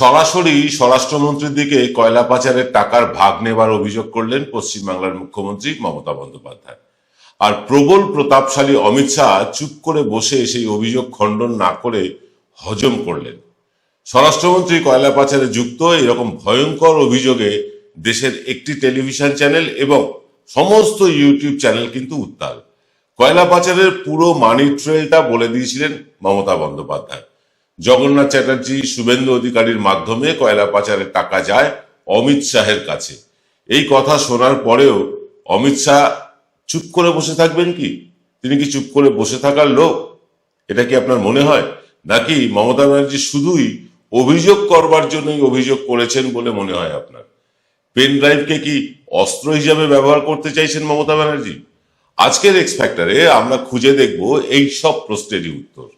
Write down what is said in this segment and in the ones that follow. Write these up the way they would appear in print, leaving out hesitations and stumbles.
সরাসরি স্বরাষ্ট্রমন্ত্রীর দিকে কয়লা পাচারের টাকার ভাগ নেবার অভিযোগ করলেন পশ্চিমবাংলার মুখ্যমন্ত্রী মমতা বন্দ্যোপাধ্যায়। আর প্রবল প্রতাপশালী অমিত শাহ চুপ করে বসে সেই অভিযোগ খণ্ডন না করে হজম করলেন। স্বরাষ্ট্রমন্ত্রী কয়লা পাচারে যুক্ত এরকম ভয়ঙ্কর অভিযোগে দেশের একটি টেলিভিশন চ্যানেল এবং সমস্ত ইউটিউব চ্যানেল কিন্তু উত্তাল। কয়লা পাচারের পুরো মানি ট্রেলটা বলে দিয়েছিলেন মমতা বন্দ্যোপাধ্যায়। জগন্নাথ চ্যাটার্জি, শুভেন্দু অধিকারীর মাধ্যমে কয়লা পাচারের টাকা যায় অমিত শাহের কাছে। এই কথা শোনার পরেও অমিত শাহ চুপ করে বসে থাকবেন কি? তিনি কি চুপ করে বসে থাকার লোক? এটা কি আপনার মনে হয়? নাকি মমতা ব্যানার্জি শুধুই অভিযোগ করবার জন্যই অভিযোগ করেছেন বলে মনে হয় আপনার? পেন ড্রাইভকে কি অস্ত্র হিসাবে ব্যবহার করতে চাইছেন মমতা ব্যানার্জি? আজকের এক্স ফ্যাক্টরে আমরা খুঁজে দেখব এই সব প্রশ্নেরই উত্তর।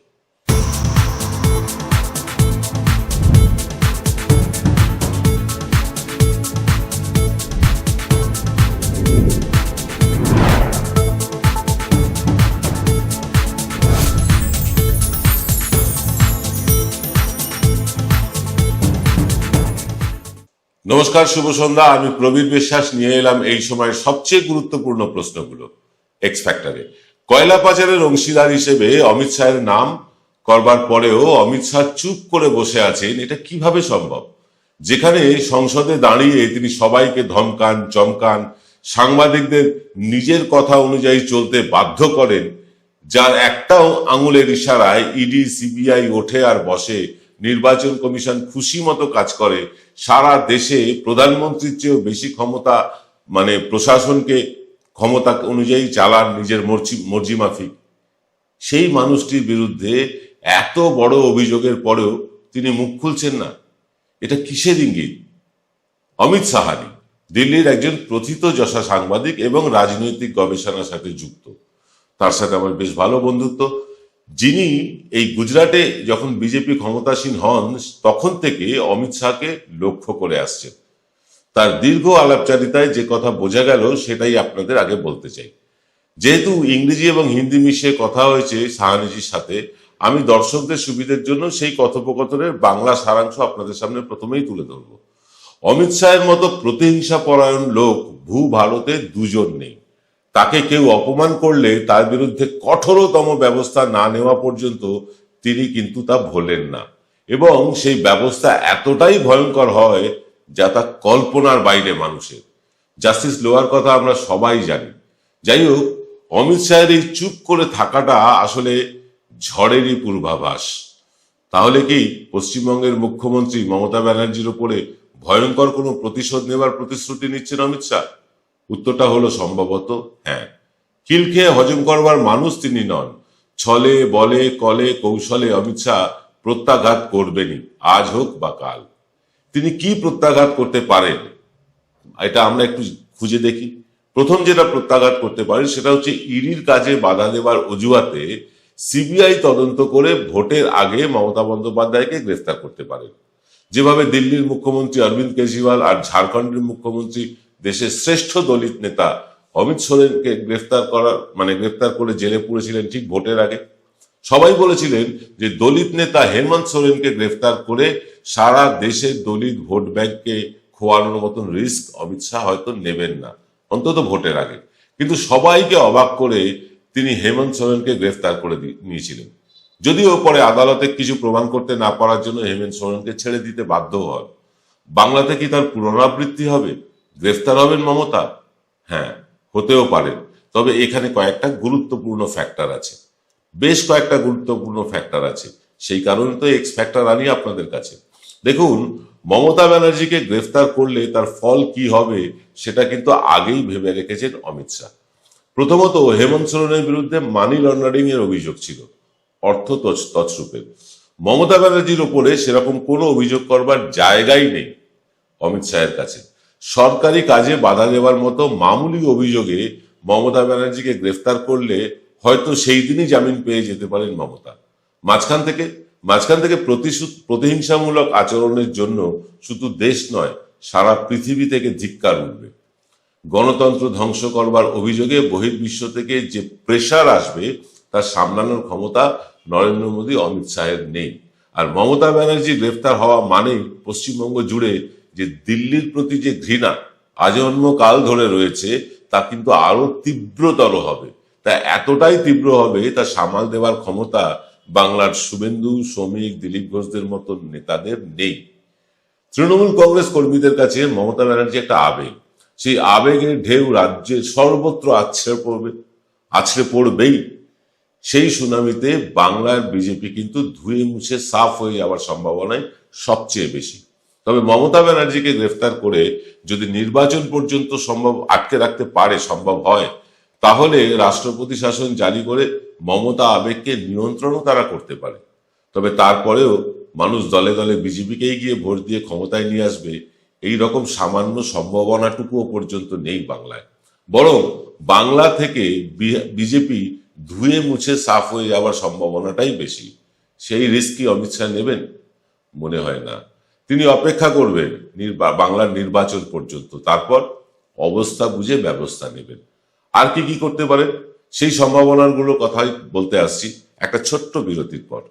নমস্কার, শুভ সন্ধ্যা। আমি প্রবীর বিশ্বাস নিয়ে এলাম এই সময়ের সবচেয়ে গুরুত্বপূর্ণ প্রশ্নগুলো এক্স ফ্যাক্টরে। কয়লা পাচারের অংশীদার হিসেবে অমিত শাহের নাম করবার পরেও অমিত শাহ চুপ করে বসে আছেন, এটা কিভাবে সম্ভব? যেখানে সংসদে দাঁড়িয়ে তিনি সবাইকে ধমকান, চমকান, সাংবাদিকদের নিজের কথা অনুযায়ী চলতে বাধ্য করেন, যার একটাও আঙুলের ইশারায় ইডি, সিবিআই ওঠে আর বসে, নির্বাচন কমিশন খুশি মতো কাজ করে, সারা দেশে প্রধানমন্ত্রীর চেয়েও বেশি ক্ষমতা, মানে প্রশাসনকে ক্ষমতা অনুযায়ী চালান নিজের মর্জি মাফিক, সেই মানুষটির বিরুদ্ধে এত বড় অভিযোগের পরেও তিনি মুখ খুলছেন না। এটা কিসের ইঙ্গিত? অমিত সাহানি দিল্লির একজন প্রথিতযশা সাংবাদিক এবং রাজনৈতিক গবেষণার সাথে যুক্ত। তার সাথে আমার বেশ ভালো বন্ধুত্ব। যিনি এই গুজরাটে যখন বিজেপি ক্ষমতাসীন হন তখন থেকে অমিত শাহকে লক্ষ্য করে আসছেন। তার দীর্ঘ আলাপচারিতায় যে কথা বোঝা গেল সেটাই আপনাদের আগে বলতে চাই। যেহেতু ইংরেজি এবং হিন্দি মিশিয়ে কথা হয়েছে সাহানিজির সাথে, আমি দর্শকদের সুবিধার জন্য সেই কথোপকথনের বাংলা সারাংশ আপনাদের সামনে প্রথমেই তুলে ধরব। অমিত শাহের মতো প্রতিহিংসা পরায়ণ লোক ভারতে দুজন নেই। তাকে কেউ অপমান করলে তার বিরুদ্ধে কঠোরতম ব্যবস্থা না নেওয়া পর্যন্ত তিনি কিন্তু তা ভোলেন না, এবং সেই ব্যবস্থা এতটাই ভয়ঙ্কর হয় যা তা কল্পনার বাইরে মানুষের। জাস্টিস লোয়ার কথা আমরা সবাই জানি। যাই হোক, অমিত শাহের এই চুপ করে থাকাটা আসলে ঝড়েরই পূর্বাভাস। তাহলে কি পশ্চিমবঙ্গের মুখ্যমন্ত্রী মমতা ব্যানার্জির উপরে ভয়ঙ্কর কোনো প্রতিশোধ নেবার প্রতিশ্রুতি নিচ্ছেন অমিত শাহ? উত্তরটা হলো সম্ভবত হ্যাঁ। কিল খেয়ে হজম করবার মানুষ তিনি নন। ছলে বলে কলে কৌশলে অমিত শাহ প্রত্যাঘাত করবেনই, আজ হোক বা কাল। তিনি কি প্রত্যাঘাত করতে পারেন এটা আমরা একটু খুঁজে দেখি। প্রথম যেটা প্রত্যাঘাত করতে পারেন সেটা হচ্ছে ইডির কাজে বাধা দেবার অজুহাতে সিবিআই তদন্ত করে ভোটের আগে মমতা বন্দ্যোপাধ্যায়কে গ্রেফতার করতে পারেন। যেভাবে দিল্লির মুখ্যমন্ত্রী অরবিন্দ কেজরিওয়াল আর ঝাড়খণ্ডের মুখ্যমন্ত্রী, দেশের শ্রেষ্ঠ দলিত নেতা অমিত সোরেনকে গ্রেফতার করে জেলে পুরেছিলেন ঠিক ভোটের আগে। সবাই বলেছিলেন যে দলিত নেতা হেমন্ত সোরেনকে গ্রেফতার করে সারা দেশের দলিত ভোট ব্যাংককে খোয়ানোর মতন রিস্ক অমিত শাহ হয়তো নেবেন না, অন্তত ভোটের আগে। কিন্তু সবাইকে অবাক করে তিনি হেমন্ত সোরেনকে গ্রেফতার করে নিয়েছিলেন। যদিও পরে আদালতে কিছু প্রমাণ করতে না পারার জন্য হেমন্ত সোরেনকে ছেড়ে দিতে বাধ্য হন। বাংলাতে কি তার পুনরাবৃত্তি হবে? গ্রেফতার হবেন মমতা? হ্যাঁ, হতেও পারেন। তবে এখানে কয়েকটা গুরুত্বপূর্ণ ফ্যাক্টর আছে, বেশ কয়েকটা গুরুত্বপূর্ণ ফ্যাক্টর আছে। সেই কারণে তো এক্স ফ্যাক্টর আনি আপনাদের কাছে। দেখুন, মমতা ব্যানার্জিকে গ্রেফতার করলে তার ফল কি হবে সেটা কিন্তু আগেই ভেবে রেখেছেন অমিত শাহ। প্রথমত, হেমন্ত সোরেনের বিরুদ্ধে মানি লন্ডারিং এর অভিযোগ ছিল, অর্থ তছরূপের। মমতা ব্যানার্জির উপরে সেরকম কোনো অভিযোগ করবার জায়গাই নেই অমিত শাহের কাছে। সরকারি কাজে বাধা দেওয়ার মতো মামুলি অভিযোগে মমতা ব্যানার্জিকে গ্রেফতার করলে হয়তো সেই দিনই জামিন পেয়ে যেতে পারেন মমতা। মাঝখান থেকে প্রতিহিংসামূলক আচরণের জন্য শুধু দেশ নয়, সারা পৃথিবী থেকে ধিক্কার উঠবে। গণতন্ত্র ধ্বংস করবার অভিযোগে বহির্বিশ্ব থেকে যে প্রেসার আসবে তা সামলানোর ক্ষমতা নরেন্দ্র মোদী, অমিত শাহের নেই। আর মমতা ব্যানার্জি গ্রেফতার হওয়া মানেই পশ্চিমবঙ্গ জুড়ে যে দিল্লির প্রতি যে ঘৃণা আজন্মকাল ধরে রয়েছে তা কিন্তু আরো তীব্রতর হবে। তা এতটাই তীব্র হবে তা সামাল দেওয়ার ক্ষমতা বাংলার শুভেন্দু, শ্রমিক, দিলীপ ঘোষদের মতো নেতাদের নেই। তৃণমূল কংগ্রেস কর্মীদের কাছে মমতা ব্যানার্জি একটা আবেগ, সেই আবেগের ঢেউ রাজ্যে সর্বত্র আছড়ে পড়বেই। সেই সুনামিতে বাংলার বিজেপি কিন্তু ধুয়ে মুছে সাফ হয়ে যাওয়ার সম্ভাবনাই সবচেয়ে বেশি। তবে মমতা ব্যানার্জিকে গ্রেফতার করে যদি নির্বাচন পর্যন্ত আটকে রাখতে পারে, সম্ভব হয়, তাহলে রাষ্ট্রপতি শাসন জারি করে মমতা আবেগকে নিয়ন্ত্রণও তারা করতে পারে। তবে তারপরেও মানুষ দলে দলে বিজেপিকেই গিয়ে ভোট দিয়ে ক্ষমতায় নিয়ে আসবে, এই রকম সামান্য সম্ভাবনাটুকুও পর্যন্ত নেই বাংলায়। বরং বাংলা থেকে বিজেপি ধুয়ে মুছে সাফ হয়ে যাওয়ার সম্ভাবনাটাই বেশি। সেই রিস্ক কি অমিত শাহ নেবেন? মনে হয় না। তিনি অপেক্ষা করবেন বাংলার নির্বাচন পর্যন্ত, তারপর অবস্থা বুঝে ব্যবস্থা নেবেন। আর কি কি করতে পারেন সেই সম্ভাবনাগুলোর কথাই বলতে আসছি একটা ছোট্ট বিরতির পর।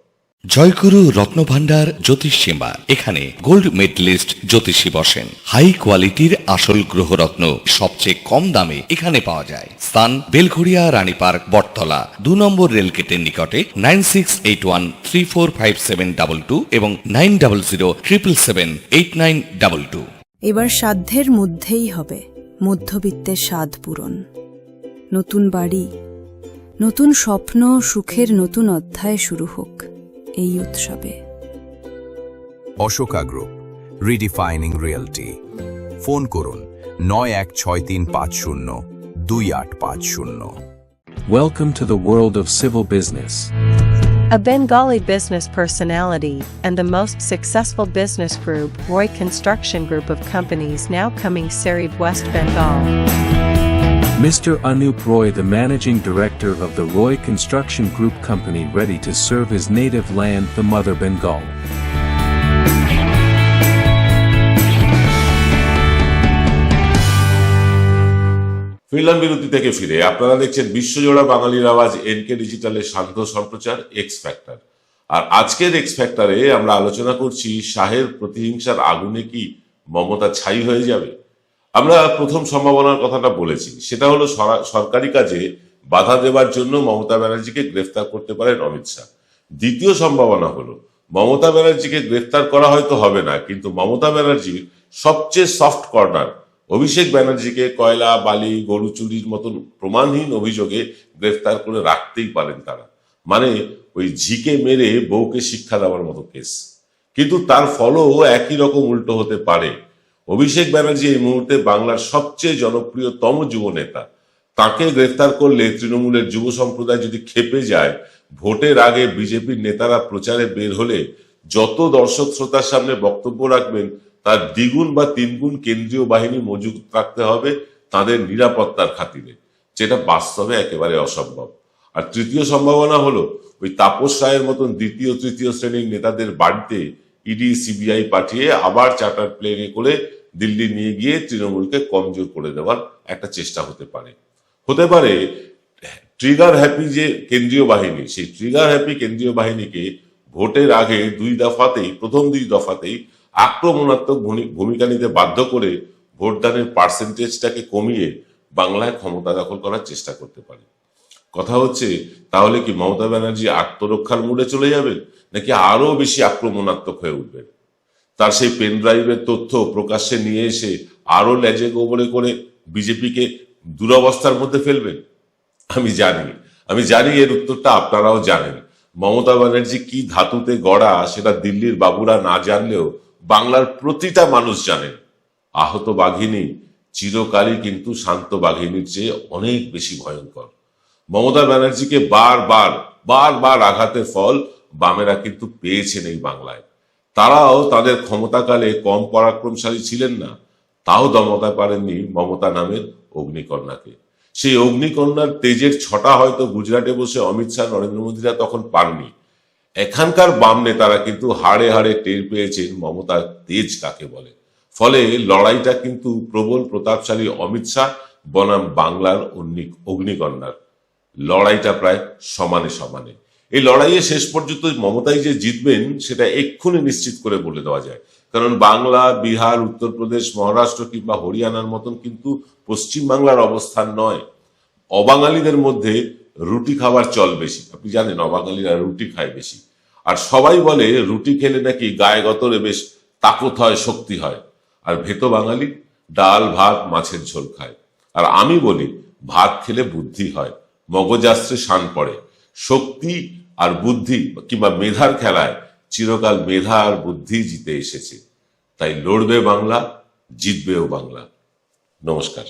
জয়গুরু রত্নভান্ডার জ্যোতিষীমা, এখানে গোল্ড মেডেলিস্ট জ্যোতিষী বসেন। হাই কোয়ালিটির আসল গ্রহরত্ন সবচেয়ে কম দামে এখানে পাওয়া যায়। স্থান বেলঘড়িয়া, রানী পার্ক, বটতলা, 2 নম্বর রেলগেটের নিকটে। 9681345722 এবং 9007778922। এবার সাধ্যের মধ্যেই হবে মধ্যবিত্তের স্বাদ পূরণ। নতুন বাড়ি, নতুন স্বপ্ন, সুখের নতুন অধ্যায় শুরু হোক এই উৎসবে। Ashoka group, রিডিফাইনিং realty. ফোন করুন 9163502850। Welcome to the world of civil business. A Bengali business personality and the most successful business group, Roy Construction Group of companies, now coming Sarib, West Bengal. Mr. Anup Roy, the managing director of the Roy Construction Group company, ready to serve his native land, the mother Bengal. ফিরলাম বিরতি থেকে ফিরে। আপনারা দেখছেন বিশ্বজোড়া বাঙালির আওয়াজ NK ডিজিটালের শান্ত সম্প্রচার x factor. আর আজকের এক্স ফ্যাক্টরে আমরা আলোচনা করছি শাহের প্রতিহিংসার আগুনে কি মমতা ছাই হয়ে যাবে। আমরা প্রথম সম্ভাবনার কথাটা বলেছি, সেটা হলো সরকারি কাজে বাধা দেওয়ার জন্য মমতা ব্যানার্জিকে গ্রেফতার করতে পারেন অমিত শাহ। দ্বিতীয় সম্ভাবনা হলো মমতা ব্যানার্জিকে গ্রেফতার করা হয়তো হবে না, কিন্তু মমতা ব্যানার্জির সবচেয়ে সফট কর্নার অভিষেক ব্যানার্জিকে কয়লা, বালি, গরু চুরির মতন প্রমাণহীন অভিযোগে গ্রেফতার করে রাখতেই পারেন তারা। মানে ওই ঝিকে মেরে বউকে শিক্ষা দেওয়ার মতো কেস। কিন্তু তার ফলও একই রকম উল্টো হতে পারে। অভিষেক ব্যানার্জি এই মুহূর্তে বাংলার সবচেয়ে জনপ্রিয়তম যুব নেতা। তাকে গ্রেফতার করলে তৃণমূলের যুব সম্প্রদায় যদি খেপে যায়, ভোটের আগে বিজেপির নেতারা প্রচারে বের হলে যত দর্শক শ্রোতার সামনে বক্তব্য রাখবেন তার দ্বিগুণ বা তিনগুণ কেন্দ্রীয় বাহিনী মজুদ রাখতে হবে তাদের নিরাপত্তার খাতিরে, যেটা বাস্তবে একেবারে অসম্ভব। আর তৃতীয় সম্ভাবনা হলো ওই তাপস রায়ের মতন দ্বিতীয় তৃতীয় শ্রেণীর নেতাদের বাড়িতে ইডি সিবিআই পাঠিয়ে আবার চার্টার প্লেনে করে দিল্লি নিয়ে গিয়ে তৃণমূলকে কমজোর করে দেওয়ার একটা চেষ্টা হতে পারে। ট্রিগার হ্যাপি যে কেন্দ্রীয় বাহিনী, সেই ট্রিগার হ্যাপি কেন্দ্রীয় বাহিনীকে ভোটের আগে প্রথম দুই দফাতেই আক্রমণাত্মক ভূমিকা নিতে বাধ্য করে ভোটদানের পার্সেন্টেজটাকে কমিয়ে বাংলায় ক্ষমতা দখল করার চেষ্টা করতে পারে। কথা হচ্ছে, তাহলে কি মমতা ব্যানার্জি আত্মরক্ষার মুডে চলে যাবেন, নাকি আরো বেশি আক্রমণাত্মক হয়ে উঠবেন? তার সেই পেন ড্রাইভের তথ্য প্রকাশ্যে নিয়ে এসে আরো লেজে গোবরে করে বিজেপিকে দুরবস্থার মধ্যে ফেলবেন? আমি জানি এর উত্তরটা আপনারাও জানেন। মমতা ব্যানার্জি কি ধাতুতে গড়া সেটা দিল্লির বাবুরা না জানলেও বাংলার প্রতিটা মানুষ জানেন। আহত বাঘিনী চিরকালই কিন্তু শান্ত বাঘিনীর চেয়ে অনেক বেশি ভয়ঙ্কর। মমতা ব্যানার্জিকে বারবার আঘাতের ফল বামেরা কিন্তু পেয়েছেন এই বাংলায়। তারাও তাদের ক্ষমতাকালে কম পরাক্রমশালী ছিলেন না, তাও দমতা পারেননি মমতা নামের অগ্নিকন্যাকে। সেই অগ্নিকন্যার তেজের ছটা হয়তো গুজরাটে বসে অমিত শাহ, নরেন্দ্র মোদীরা তখন পাননি। এখানকার বাম নেতারা কিন্তু হাড়ে হাড়ে টের পেয়েছেন মমতার তেজ কাকে বলে। ফলে লড়াইটা কিন্তু প্রবল প্রতাপশালী অমিত শাহ বনাম বাংলার অগ্নিকন্যার লড়াইটা প্রায় সমানে সমানে। এই লড়াইয়ে শেষ পর্যন্ত মমতাই যে জিতবেন সেটা এক্ষুনি নিশ্চিত করে বলে দেওয়া যায়, কারণ বাংলা, বিহার, উত্তরপ্রদেশ, মহারাষ্ট্র কিংবা হরিয়ানার মতন কিন্তু পশ্চিম বাংলার অবস্থান নয়। অবাঙালিদের মধ্যে রুটি খাবার চল বেশি, আপনি জানেন অবাঙালিরা রুটি খায় বেশি, আর সবাই বলে রুটি খেলে নাকি গায়ে গতরে বেশ তাকত হয়, শক্তি হয়। আর ভেতো বাঙালি ডাল ভাত মাছের ঝোল খায়। আর আমি বলি ভাত খেলে বুদ্ধি হয়, মগজাস্ত্রে শান পড়ে। শক্তি আর বুদ্ধি কিংবা মেধার খেলায় চিরকাল মেধা আর বুদ্ধি জিতে এসেছে। তাই লড়বে বাংলা, জিতবেও বাংলা। নমস্কার।